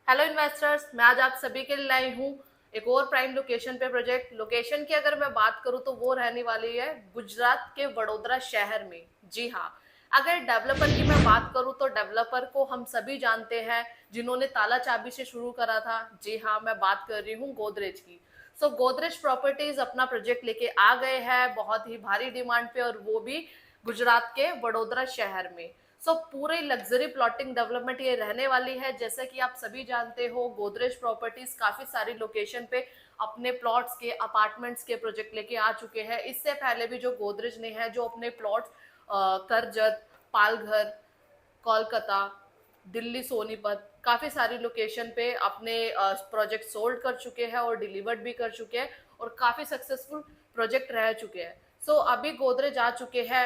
Hello investors, मैं आज आप सभी के लिए लाई हूँ एक और प्राइम लोकेशन पे प्रोजेक्ट। लोकेशन की अगर मैं बात करूँ तो वो रहने वाली है गुजरात के वडोदरा शहर में। जी हाँ, अगर डेवलपर की मैं बात करूँ तो डेवलपर को हम सभी जानते हैं, जिन्होंने ताला चाबी से शुरू करा था। जी हाँ, मैं बात कर रही हूँ गोदरेज की। सो गोदरेज प्रॉपर्टीज अपना प्रोजेक्ट लेके आ गए हैं बहुत ही भारी डिमांड पे, और वो भी गुजरात के वडोदरा शहर में। पूरे लग्जरी प्लॉटिंग डेवलपमेंट ये रहने वाली है। जैसे कि आप सभी जानते हो, गोदरेज प्रॉपर्टीज काफी सारी लोकेशन पे अपने प्लॉट्स के, अपार्टमेंट्स के प्रोजेक्ट लेके आ चुके हैं। इससे पहले भी जो गोदरेज ने है, जो अपने प्लॉट्स करजत, पालघर, कोलकाता, दिल्ली, सोनीपत, काफी सारी लोकेशन पे अपने प्रोजेक्ट सोल्ड कर चुके हैं और डिलीवर्ड भी कर चुके हैं, और काफी सक्सेसफुल प्रोजेक्ट रह चुके हैं। अभी गोदरेज आ चुके हैं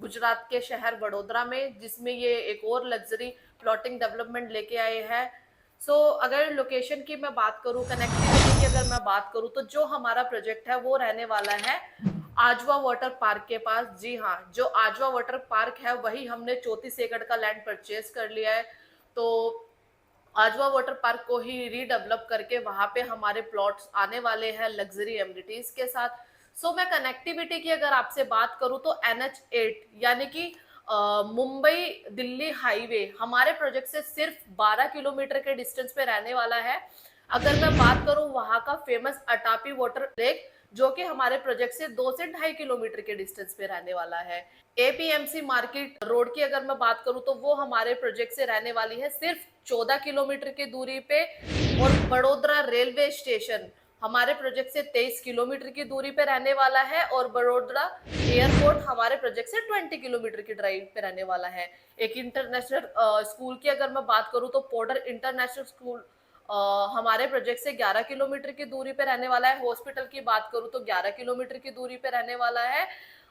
गुजरात के शहर वडोदरा में, जिसमें ये एक और लग्जरी प्लॉटिंग डेवलपमेंट लेके आए हैं। अगर लोकेशन की मैं बात करूं, कनेक्टिविटी की अगर मैं बात करूं, तो जो हमारा प्रोजेक्ट है वो रहने वाला है आजवा वाटर पार्क के पास। जी हाँ, जो आजवा वाटर पार्क है वही हमने 34 एकड़ का लैंड परचेज कर लिया है। तो आजवा वाटर पार्क को ही रीडेवलप करके वहां पे हमारे प्लॉट्स आने वाले हैं लग्जरी एमिनिटीज के साथ। मैं कनेक्टिविटी की अगर आपसे बात करूं तो NH8 यानी कि मुंबई दिल्ली हाईवे हमारे प्रोजेक्ट से सिर्फ 12 किलोमीटर के डिस्टेंस पे रहने वाला है। अगर मैं बात करूं वहां का फेमस अटापी वाटर लेक, जो कि हमारे प्रोजेक्ट से 2 से ढाई किलोमीटर के डिस्टेंस पे रहने वाला है। APMC मार्केट रोड की अगर मैं बात करूं तो वो हमारे प्रोजेक्ट से रहने वाली है सिर्फ 14 किलोमीटर की दूरी पे। और बड़ोदरा रेलवे स्टेशन हमारे प्रोजेक्ट से 23 किलोमीटर की दूरी पे रहने वाला है, और बड़ोदरा एयरपोर्ट हमारे प्रोजेक्ट से 20 किलोमीटर की ड्राइव पे रहने वाला है। एक इंटरनेशनल स्कूल की अगर मैं बात करूं तो पोडर इंटरनेशनल स्कूल हमारे प्रोजेक्ट से 11 किलोमीटर की दूरी पे रहने वाला है। हॉस्पिटल की बात करूं तो 11 किलोमीटर की दूरी पे रहने वाला है।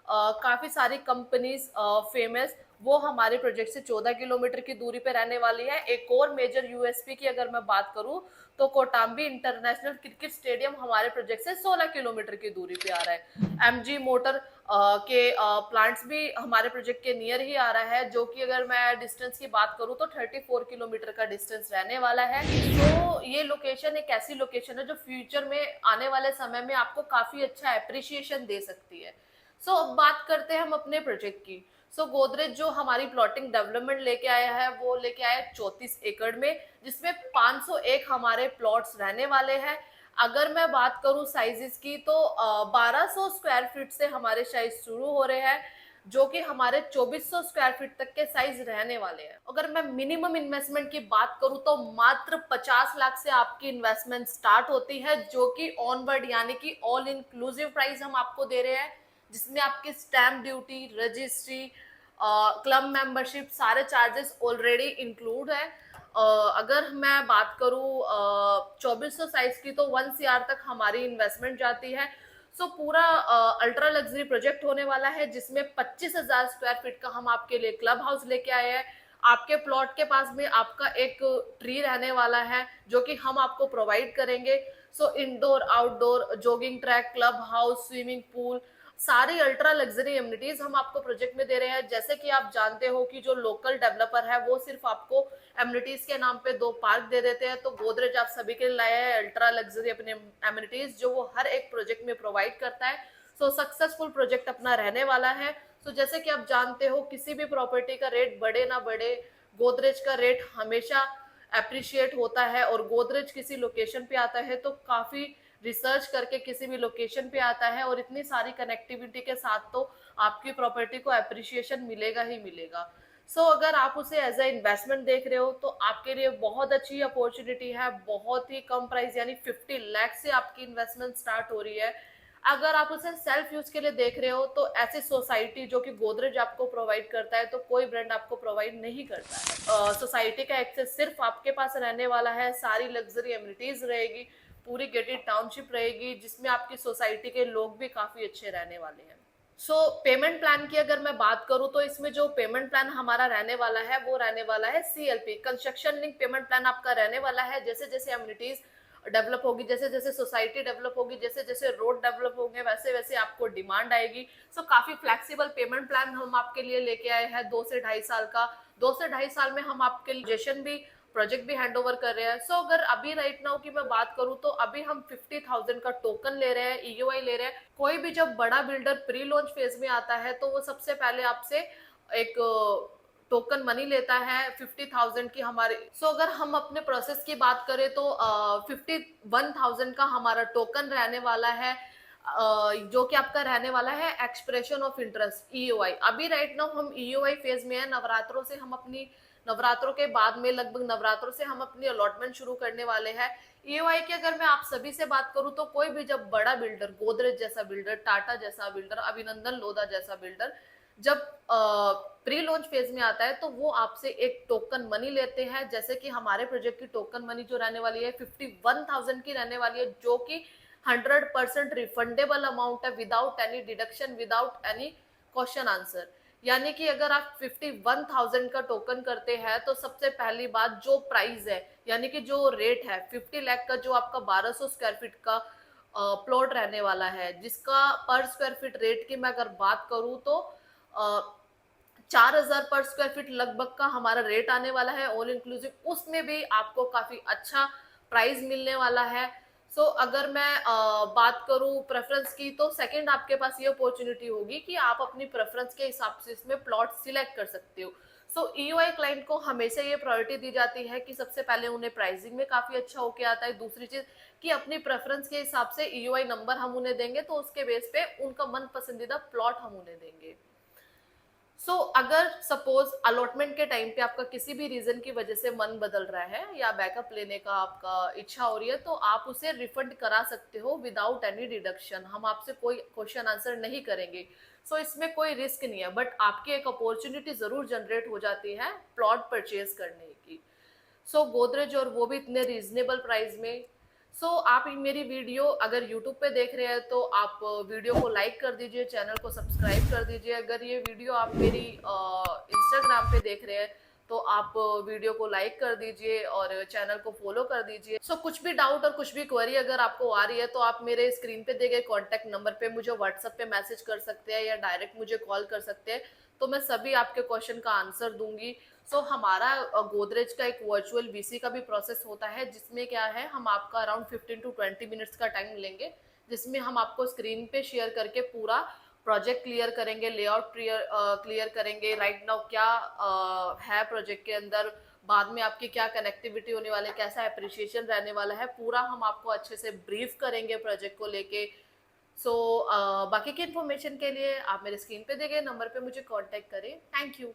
काफी सारी कंपनीज फेमस वो हमारे प्रोजेक्ट से 14 किलोमीटर की दूरी पे रहने वाली है। एक और मेजर USP की अगर मैं बात करूं तो कोटाम्बी इंटरनेशनल क्रिकेट स्टेडियम हमारे प्रोजेक्ट से 16 किलोमीटर की दूरी पे आ रहा है। MG मोटर के प्लांट्स भी हमारे प्रोजेक्ट के नियर ही आ रहा है, जो कि अगर मैं डिस्टेंस की बात करूं तो 34 किलोमीटर का डिस्टेंस रहने वाला है। ये लोकेशन एक ऐसी लोकेशन है जो फ्यूचर में आने वाले समय में आपको काफी अच्छा एप्रिसिएशन दे सकती है। अब बात करते हैं हम अपने प्रोजेक्ट की। गोदरेज जो हमारी प्लॉटिंग डेवलपमेंट लेके आया है वो लेके आया 34 एकड़ में, जिसमें 501 हमारे प्लॉट्स रहने वाले हैं। अगर मैं बात करूं साइजेस की तो 1200 स्क्वायर फीट से हमारे साइज शुरू हो रहे हैं, जो कि हमारे 2400 स्क्वायर फीट तक के साइज रहने वाले हैं। अगर मैं मिनिमम इन्वेस्टमेंट की बात करूं तो मात्र 50 लाख से आपकी इन्वेस्टमेंट स्टार्ट होती है, जो कि ऑनवर्ड यानी कि ऑल इंक्लूसिव प्राइस हम आपको दे रहे हैं, जिसमें आपकी stamp duty, registry, club membership, सारे चार्जेस ऑलरेडी इंक्लूड है। अगर मैं बात करूं 2400 साइज की तो 1 CR तक हमारी इन्वेस्टमेंट जाती है। पूरा अल्ट्रा लग्जरी प्रोजेक्ट होने वाला है, जिसमें 25,000 स्क्वायर फीट का हम आपके लिए क्लब हाउस लेके आए हैं। आपके प्लॉट के पास में आपका एक ट्री रहने वाला है, जो कि हम आपको प्रोवाइड करेंगे। Indoor outdoor jogging track, club house, swimming pool, सारी अल्ट्रा लग्जरी एमिनिटीज हम आपको प्रोजेक्ट में दे रहे हैं। जैसे कि आप जानते हो कि जो लोकल डेवलपर है वो सिर्फ आपको एमिनिटीज के नाम पे 2 पार्क दे देते हैं, तो गोदरेज आप सभी के लिए लाया है अल्ट्रा लग्जरी अपने एमिनिटीज, जो वो हर एक प्रोजेक्ट में प्रोवाइड करता है। सक्सेसफुल प्रोजेक्ट अपना रहने वाला है। जैसे कि आप जानते हो, किसी भी प्रॉपर्टी का रेट बढ़े ना बढ़े, गोदरेज का रेट हमेशा अप्रिशिएट होता है। और गोदरेज किसी लोकेशन पे आता है तो काफी रिसर्च करके किसी भी लोकेशन पे आता है, और इतनी सारी कनेक्टिविटी के साथ तो आपकी प्रॉपर्टी को अप्रिशिएशन मिलेगा ही मिलेगा। अगर आप उसे एज ए इन्वेस्टमेंट देख रहे हो तो आपके लिए बहुत अच्छी अपॉर्चुनिटी है। बहुत ही कम प्राइस यानी 50 लाख से आपकी इन्वेस्टमेंट स्टार्ट हो रही है। अगर आप उसे सेल्फ यूज के लिए देख रहे हो तो ऐसी सोसाइटी जो कि गोदरेज आपको प्रोवाइड करता है तो कोई ब्रांड आपको प्रोवाइड नहीं करता है। सोसाइटी का एक्सेस सिर्फ आपके पास रहने वाला है। सारी लग्जरी एमिनिटीज रहेगी, पूरी गेटेड टाउनशिप रहेगी, जिसमें आपकी सोसाइटी के लोग भी काफी अच्छे रहने वाले हैं। पेमेंट प्लान की अगर मैं बात करूं तो इसमें जो पेमेंट प्लान हमारा रहने वाला है वो रहने वाला है CLP, construction link payment plan आपका रहने वाला है। जैसे जैसे एमिनिटीज डेवलप होगी, जैसे जैसे सोसाइटी डेवलप होगी, जैसे जैसे रोड डेवलप होंगे, वैसे वैसे आपको डिमांड आएगी। काफी फ्लेक्सिबल पेमेंट प्लान हम आपके लिए लेके आए हैं 2 से ढाई साल का। 2 से ढाई साल में हम आपके लिए भी प्रोजेक्ट भी हैंड ओवर कर रहे हैं। सो अगर अभी राइट नाउ की मैं बात करूं तो अभी हम 50,000 का टोकन ले रहे हैं, ईओआई ले रहे हैं। कोई भी जब बड़ा बिल्डर प्री लॉन्च फेज में आता है तो वो सबसे पहले आपसे एक टोकन मनी लेता है 50,000 की हमारे। सो अगर हम अपने प्रोसेस की बात करें तो 51,000 का हमारा टोकन रहने वाला है, जो कि आपका रहने वाला है एक्सप्रेशन ऑफ इंटरेस्ट ईओआई। अभी राइट नाउ हम ईओआई फेज में है। नवरात्रों से हम अपनी नवरात्रों के बाद में लगभग नवरात्रों से हम अपनी अलॉटमेंट शुरू करने वाले हैं। ईओआई की अगर मैं आप सभी से बात करूं तो कोई भी जब बड़ा बिल्डर, गोदरेज जैसा बिल्डर, टाटा जैसा बिल्डर, अभिनंदन लोधा जैसा बिल्डर जब प्री लॉन्च फेज में आता है तो वो आपसे एक टोकन मनी लेते हैं। जैसे कि हमारे प्रोजेक्ट की टोकन मनी जो रहने वाली है 51,000 की रहने वाली है, जो कि 100% रिफंडेबल अमाउंट है, without any deduction, without any question answer. यानी कि अगर आप 51,000 का टोकन करते हैं तो सबसे पहली बात जो प्राइस है, यानी कि जो रेट है 50 लाख का, जो आपका 1200 स्क्वायर फीट का प्लॉट रहने वाला है, जिसका पर स्क्वायर फीट रेट की मैं अगर बात करूं तो 4,000 पर स्क्वायर फीट लगभग का हमारा रेट आने वाला है ऑल इंक्लूसिव। उसमें भी आपको काफी अच्छा प्राइस मिलने वाला है। सो अगर मैं बात करूं प्रेफरेंस की तो सेकंड आपके पास ये अपॉर्चुनिटी होगी कि आप अपनी प्रेफरेंस के हिसाब से इसमें प्लॉट सिलेक्ट कर सकते हो। सो ईओआई क्लाइंट को हमेशा ये प्रायोरिटी दी जाती है कि सबसे पहले उन्हें प्राइसिंग में काफी अच्छा होके आता है। दूसरी चीज कि अपनी प्रेफरेंस के हिसाब से ईओआई नंबर हम उन्हें देंगे तो उसके बेस पे उनका मन पसंदीदा प्लॉट हम उन्हें देंगे। अगर सपोज अलॉटमेंट के टाइम पे आपका किसी भी रीजन की वजह से मन बदल रहा है या बैकअप लेने का आपका इच्छा हो रही है तो आप उसे रिफंड करा सकते हो विदाउट एनी डिडक्शन। हम आपसे कोई क्वेश्चन आंसर नहीं करेंगे। इसमें कोई रिस्क नहीं है, बट आपकी एक अपॉर्चुनिटी जरूर जनरेट हो जाती है प्लॉट परचेज करने की। गोदरेज, और वो भी इतने रीजनेबल प्राइस में। आप मेरी वीडियो अगर यूट्यूब पे देख रहे हैं तो आप वीडियो को लाइक कर दीजिए, चैनल को सब्सक्राइब कर दीजिए। अगर ये वीडियो आप मेरी इंस्टाग्राम पे देख रहे हैं तो आप वीडियो को लाइक कर दीजिए और चैनल को फॉलो कर दीजिए। कुछ भी डाउट और कुछ भी क्वेरी अगर आपको आ रही है तो आप मेरे स्क्रीन पे दिए गए कॉन्टेक्ट नंबर पे मुझे व्हाट्सएप पे मैसेज कर सकते हैं या डायरेक्ट मुझे कॉल कर सकते हैं, तो मैं सभी आपके क्वेश्चन का आंसर दूंगी। हमारा गोदरेज का एक वर्चुअल वीसी का भी प्रोसेस होता है, जिसमें क्या है हम आपका अराउंड 15 टू 20 मिनट्स का टाइम लेंगे, जिसमें हम आपको स्क्रीन पे शेयर करके पूरा प्रोजेक्ट क्लियर करेंगे, लेआउट क्लियर करेंगे, राइट नाउ क्या है प्रोजेक्ट के अंदर, बाद में आपकी क्या कनेक्टिविटी होने वाली है, कैसा एप्रिसिएशन रहने वाला है, पूरा हम आपको अच्छे से ब्रीफ करेंगे प्रोजेक्ट को लेके। बाकी की इन्फॉर्मेशन के लिए आप मेरे स्क्रीन पे दिए गए नंबर पे मुझे कांटेक्ट करें। Thank you.